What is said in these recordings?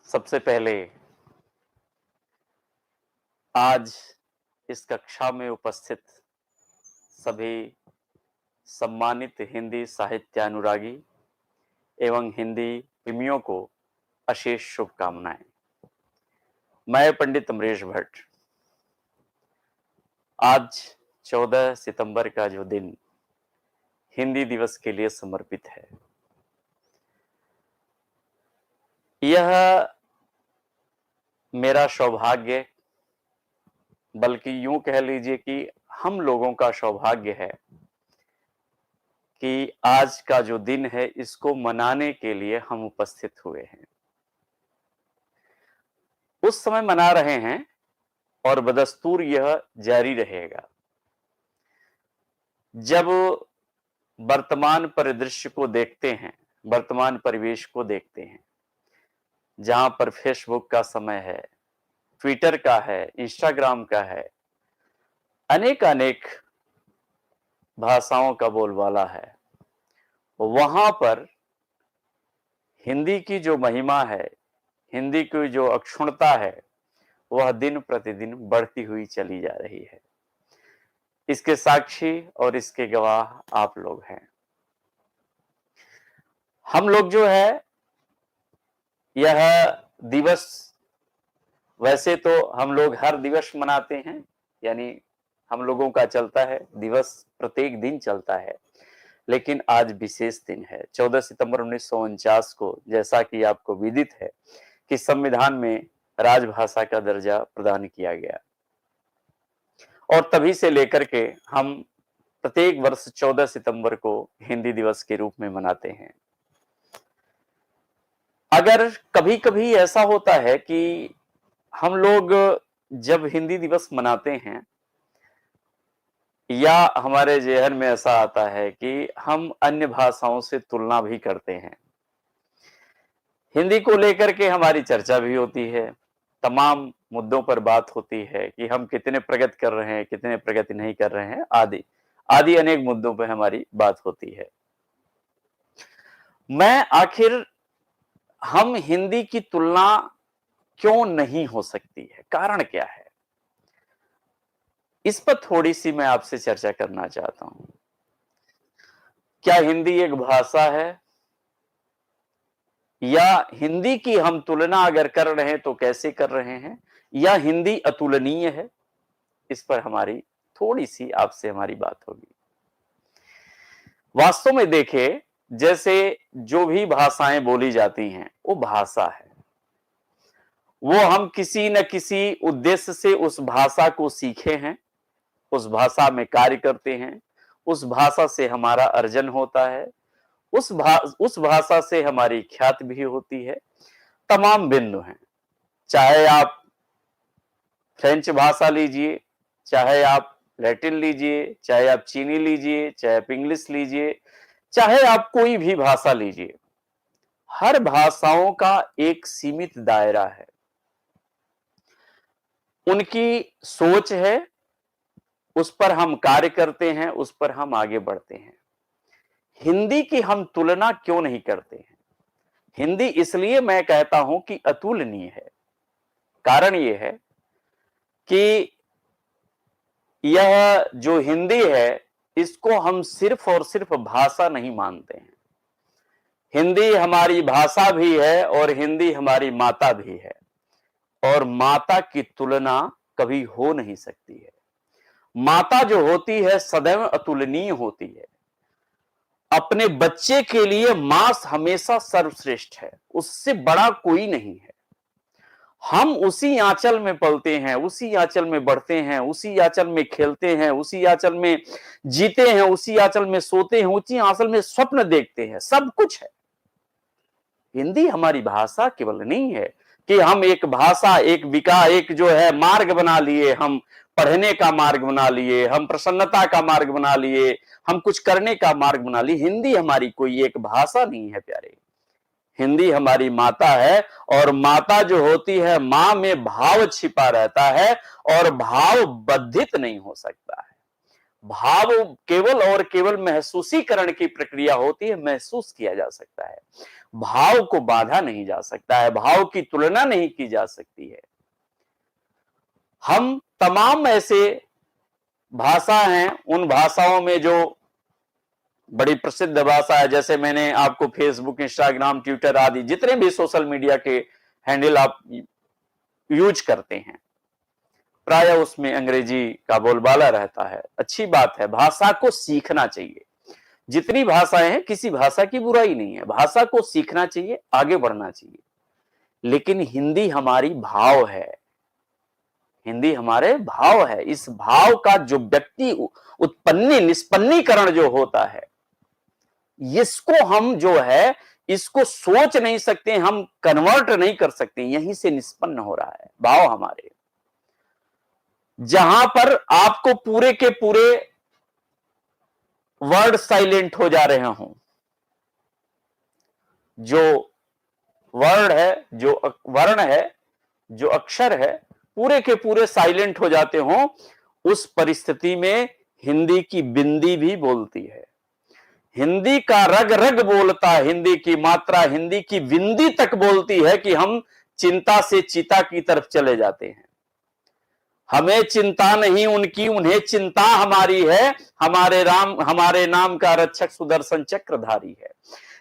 सबसे पहले आज इस कक्षा में उपस्थित सभी सम्मानित हिंदी साहित्यानुरागी एवं हिंदी प्रेमियों को अशेष शुभकामनाएं। मैं पंडित अमरीश भट्ट। आज 14 सितंबर का जो दिन हिंदी दिवस के लिए समर्पित है, यह मेरा सौभाग्य, बल्कि यूं कह लीजिए कि हम लोगों का सौभाग्य है कि आज का जो दिन है इसको मनाने के लिए हम उपस्थित हुए हैं। उस समय मना रहे हैं और बदस्तूर यह जारी रहेगा। जब वर्तमान परिदृश्य को देखते हैं, वर्तमान परिवेश को देखते हैं, जहां पर फेसबुक का समय है, ट्विटर का है, इंस्टाग्राम का है, अनेक भाषाओं का बोलबाला है, वहां पर हिंदी की जो महिमा है, हिंदी की जो अक्षुण्णता है, वह दिन प्रतिदिन बढ़ती हुई चली जा रही है। इसके साक्षी और इसके गवाह आप लोग हैं। हम लोग जो है, यह दिवस वैसे तो हम लोग हर दिवस मनाते हैं, यानी हम लोगों का चलता है दिवस, प्रत्येक दिन चलता है, लेकिन आज विशेष दिन है। 14 सितंबर 1949 को, जैसा कि आपको विदित है कि संविधान में राजभाषा का दर्जा प्रदान किया गया, और तभी से लेकर के हम प्रत्येक वर्ष 14 सितंबर को हिंदी दिवस के रूप में मनाते हैं। अगर कभी कभी ऐसा होता है कि हम लोग जब हिंदी दिवस मनाते हैं, या हमारे ज़हन में ऐसा आता है कि हम अन्य भाषाओं से तुलना भी करते हैं, हिंदी को लेकर के हमारी चर्चा भी होती है, तमाम मुद्दों पर बात होती है कि हम कितने प्रगति कर रहे हैं, कितने प्रगति नहीं कर रहे हैं, आदि अनेक मुद्दों पर हमारी बात होती है। मैं आखिर हम हिंदी की तुलना क्यों नहीं हो सकती है, कारण क्या है, इस पर थोड़ी सी मैं आपसे चर्चा करना चाहता हूं। क्या हिंदी एक भाषा है, या हिंदी की हम तुलना अगर कर रहे हैं तो कैसे कर रहे हैं, या हिंदी अतुलनीय है, इस पर हमारी थोड़ी सी आपसे हमारी बात होगी। वास्तव में देखें, जैसे जो भी भाषाएं बोली जाती हैं वो भाषा है, वो हम किसी न किसी उद्देश्य से उस भाषा को सीखे हैं, उस भाषा में कार्य करते हैं, उस भाषा से हमारा अर्जन होता है, उस भाषा से हमारी ख्याति भी होती है। तमाम बिंदु हैं, चाहे आप फ्रेंच भाषा लीजिए, चाहे आप लैटिन लीजिए, चाहे आप चीनी लीजिए, चाहे आप इंग्लिश लीजिए, चाहे आप कोई भी भाषा लीजिए, हर भाषाओं का एक सीमित दायरा है, उनकी सोच है, उस पर हम कार्य करते हैं, उस पर हम आगे बढ़ते हैं। हिंदी की हम तुलना क्यों नहीं करते हैं? हिंदी इसलिए मैं कहता हूं कि अतुलनीय है। कारण यह है कि यह जो हिंदी है, इसको हम सिर्फ और सिर्फ भाषा नहीं मानते हैं। हिंदी हमारी भाषा भी है और हिंदी हमारी माता भी है, और माता की तुलना कभी हो नहीं सकती है। माता जो होती है सदैव अतुलनीय होती है। अपने बच्चे के लिए मां हमेशा सर्वश्रेष्ठ है, उससे बड़ा कोई नहीं है। हम उसी आंचल में पलते हैं, उसी आंचल में बढ़ते हैं, उसी आंचल में खेलते हैं, उसी आंचल में जीते हैं, उसी आंचल में सोते हैं, उसी आंचल में स्वप्न देखते हैं, सब कुछ है। हिंदी हमारी भाषा केवल नहीं है कि हम एक भाषा, एक जो है मार्ग बना लिए, हम पढ़ने का मार्ग बना लिए, हम प्रसन्नता का मार्ग बना लिए, हम कुछ करने का मार्ग बना लिए। हिंदी हमारी कोई एक भाषा नहीं है प्यारे, हिंदी हमारी माता है, और माता जो होती है, मां में भाव छिपा रहता है और भाव बद्धित नहीं हो सकता है। भाव केवल और केवल महसूसीकरण की प्रक्रिया होती है, महसूस किया जा सकता है। भाव को बांधा नहीं जा सकता है, भाव की तुलना नहीं की जा सकती है। हम तमाम ऐसे भाषा हैं, उन भाषाओं में जो बड़ी प्रसिद्ध भाषा है, जैसे मैंने आपको फेसबुक, इंस्टाग्राम, ट्विटर आदि जितने भी सोशल मीडिया के हैंडल आप यूज करते हैं, प्राय उसमें अंग्रेजी का बोलबाला रहता है। अच्छी बात है, भाषा को सीखना चाहिए। जितनी भाषाएं हैं, किसी भाषा की बुराई नहीं है, भाषा को सीखना चाहिए, आगे बढ़ना चाहिए। लेकिन हिंदी हमारी भाव है, हिंदी हमारे भाव है। इस भाव का जो व्यक्ति निष्पन्नीकरण जो होता है, इसको हम जो है इसको सोच नहीं सकते, हम कन्वर्ट नहीं कर सकते, यहीं से निष्पन्न हो रहा है भाव हमारे। जहां पर आपको पूरे के पूरे वर्ड साइलेंट हो जा रहे हों, जो वर्ड है, जो वर्ण है, जो अक्षर है, पूरे के पूरे साइलेंट हो जाते हों, उस परिस्थिति में हिंदी की बिंदी भी बोलती है, हिंदी का रग रग बोलता, हिंदी की मात्रा, हिंदी की बिंदी तक बोलती है कि हम चिंता से चिता की तरफ चले जाते हैं। हमें चिंता नहीं उनकी, उन्हें चिंता हमारी है, हमारे नाम का रक्षक सुदर्शन चक्रधारी है।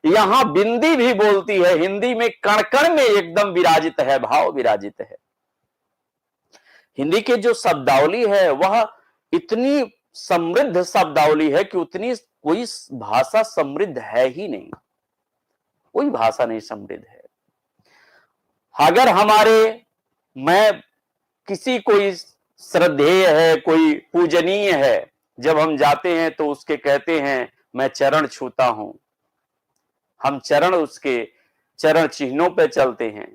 यहां बिंदी भी बोलती है, हिंदी में कण कण में एकदम विराजित है, भाव विराजित है। हिंदी के जो शब्दावली है वह इतनी समृद्ध शब्दावली है कि उतनी कोई भाषा समृद्ध है ही नहीं, कोई भाषा नहीं समृद्ध है। अगर मैं किसी कोई श्रद्धेय है, कोई पूजनीय है, जब हम जाते हैं तो उसके कहते हैं मैं चरण छूता हूं, हम उसके चरण चिन्हों पे चलते हैं,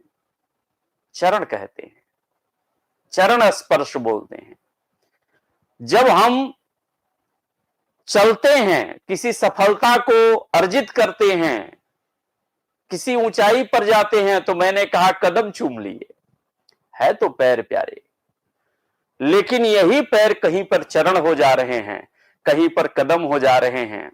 चरण कहते हैं, चरण स्पर्श बोलते हैं। जब हम चलते हैं, किसी सफलता को अर्जित करते हैं, किसी ऊंचाई पर जाते हैं, तो मैंने कहा कदम चूम लिए, है तो पैर प्यारे, लेकिन यही पैर कहीं पर चरण हो जा रहे हैं, कहीं पर कदम हो जा रहे हैं।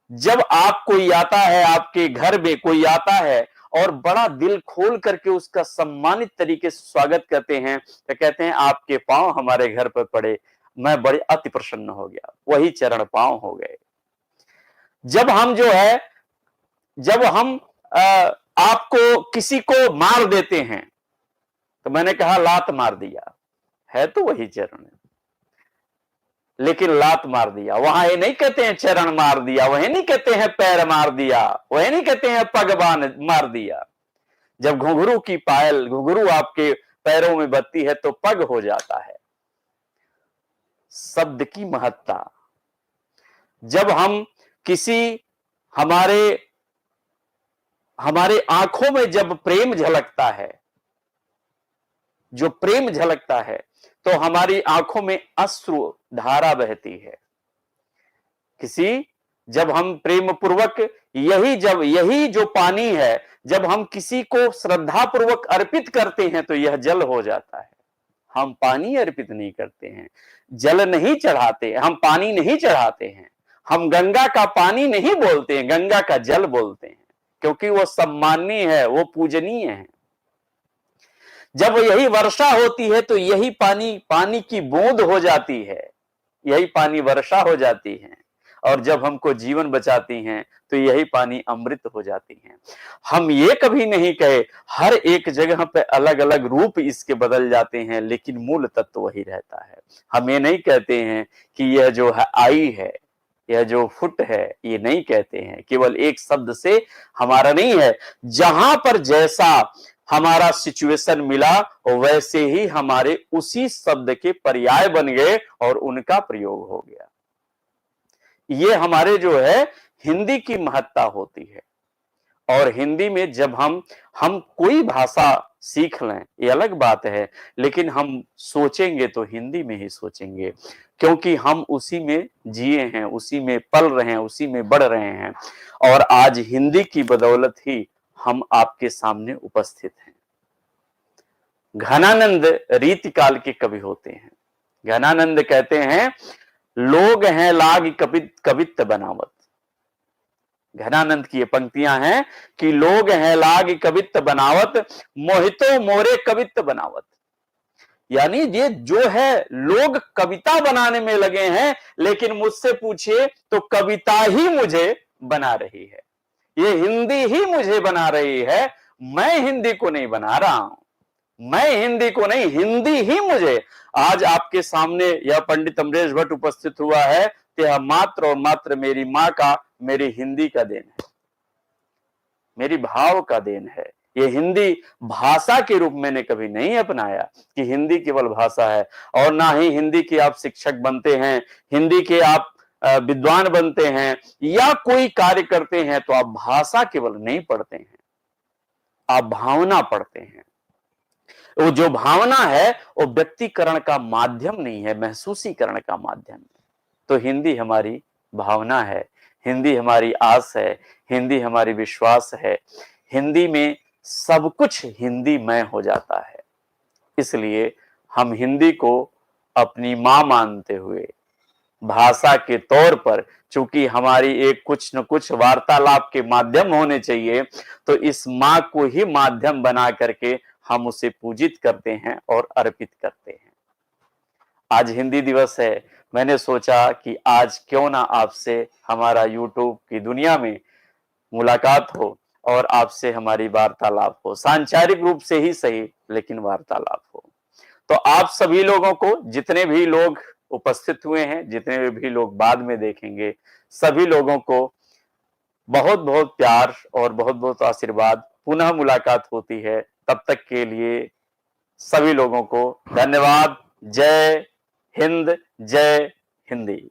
जब आप कोई आता है, आपके घर में कोई आता है और बड़ा दिल खोल करके उसका सम्मानित तरीके से स्वागत करते हैं, तो कहते हैं आपके पांव हमारे घर पर पड़े, मैं बड़े अति प्रसन्न हो गया, वही चरण पांव हो गए। जब हम आपको किसी को मार देते हैं, तो मैंने कहा लात मार दिया, है तो वही चरण है, लेकिन लात मार दिया। वहां ये नहीं कहते हैं चरण मार दिया, वही नहीं कहते हैं पैर मार दिया, वही नहीं कहते हैं पग मार दिया। जब घुंघरू की पायल, घुंघरू आपके पैरों में बजती है तो पग हो जाता है। शब्द की महत्ता, जब हम किसी हमारे आंखों में जब प्रेम झलकता है, जो प्रेम झलकता है, तो हमारी आंखों में अश्रु धारा बहती है। जब हम प्रेम पूर्वक यही जो पानी है, जब हम किसी को श्रद्धा पूर्वक अर्पित करते हैं तो यह जल हो जाता है। हम पानी अर्पित नहीं करते हैं, जल नहीं चढ़ाते, हम पानी नहीं चढ़ाते हैं, हम गंगा का पानी नहीं बोलते हैं, गंगा का जल बोलते हैं, क्योंकि वो सम्माननीय है, वो पूजनीय है। जब यही वर्षा होती है तो यही पानी की बूंद हो जाती है, यही पानी वर्षा हो जाती है, और जब हमको जीवन बचाती हैं तो यही पानी अमृत हो जाती हैं। हम ये कभी नहीं कहे, हर एक जगह पे अलग अलग रूप इसके बदल जाते हैं, लेकिन मूल तत्व वही रहता है। हम ये नहीं कहते हैं कि यह जो है आई है, यह जो फुट है, ये नहीं कहते हैं, केवल एक शब्द से हमारा नहीं है। जहां पर जैसा हमारा सिचुएशन मिला वैसे ही हमारे उसी शब्द के पर्याय बन गए और उनका प्रयोग हो गया। ये हमारे जो है हिंदी की महत्ता होती है। और हिंदी में जब हम कोई भाषा सीख लें ये अलग बात है, लेकिन हम सोचेंगे तो हिंदी में ही सोचेंगे, क्योंकि हम उसी में जिए हैं, उसी में पल रहे हैं, उसी में बढ़ रहे हैं। और आज हिंदी की बदौलत ही हम आपके सामने उपस्थित हैं। घनानंद रीतिकाल के कवि होते हैं। घनानंद कहते हैं लोग हैं लाग कवित्त बनावत। घनानंद की ये पंक्तियां हैं कि लोग हैं लाग कवित्त बनावत, मोहितो मोरे कवित्त बनावत। यानी ये जो है लोग कविता बनाने में लगे हैं, लेकिन मुझसे पूछिए तो कविता ही मुझे बना रही है, ये हिंदी ही मुझे बना रही है। मैं हिंदी को नहीं बना रहा हूं, मैं हिंदी को नहीं, हिंदी ही मुझे। आज आपके सामने यह पंडित अमरेश भट्ट उपस्थित हुआ है, तो यह मात्र और मात्र मेरी मां का, मेरी हिंदी का देन है, मेरी भाव का देन है। ये हिंदी भाषा के रूप मैंने कभी नहीं अपनाया कि हिंदी केवल भाषा है, और ना ही हिंदी के आप शिक्षक बनते हैं, हिंदी के आप विद्वान बनते हैं या कोई कार्य करते हैं तो आप भाषा केवल नहीं पढ़ते हैं, आप भावना पढ़ते हैं। वो जो भावना है वो व्यक्तिकरण का माध्यम नहीं है, महसूसीकरण का माध्यम है। तो हिंदी हमारी भावना है, हिंदी हमारी आस है, हिंदी हमारी विश्वास है। हिंदी में सब कुछ हिंदी में हो जाता है। इसलिए हम हिंदी को अपनी मां मानते हुए भाषा के तौर पर, चूंकि हमारी एक कुछ न कुछ वार्तालाप के माध्यम होने चाहिए, तो इस मां को ही माध्यम बना करके हम उसे पूजित करते हैं और अर्पित करते हैं। आज हिंदी दिवस है, मैंने सोचा कि आज क्यों ना आपसे हमारा यूट्यूब की दुनिया में मुलाकात हो और आपसे हमारी वार्तालाप हो, सांचारिक रूप से ही सही लेकिन वार्तालाप हो। तो आप सभी लोगों को, जितने भी लोग उपस्थित हुए हैं, जितने भी लोग बाद में देखेंगे, सभी लोगों को बहुत बहुत प्यार और बहुत बहुत आशीर्वाद। पुनः मुलाकात होती है, तब तक के लिए सभी लोगों को धन्यवाद। जय हिंद, जय हिंदी।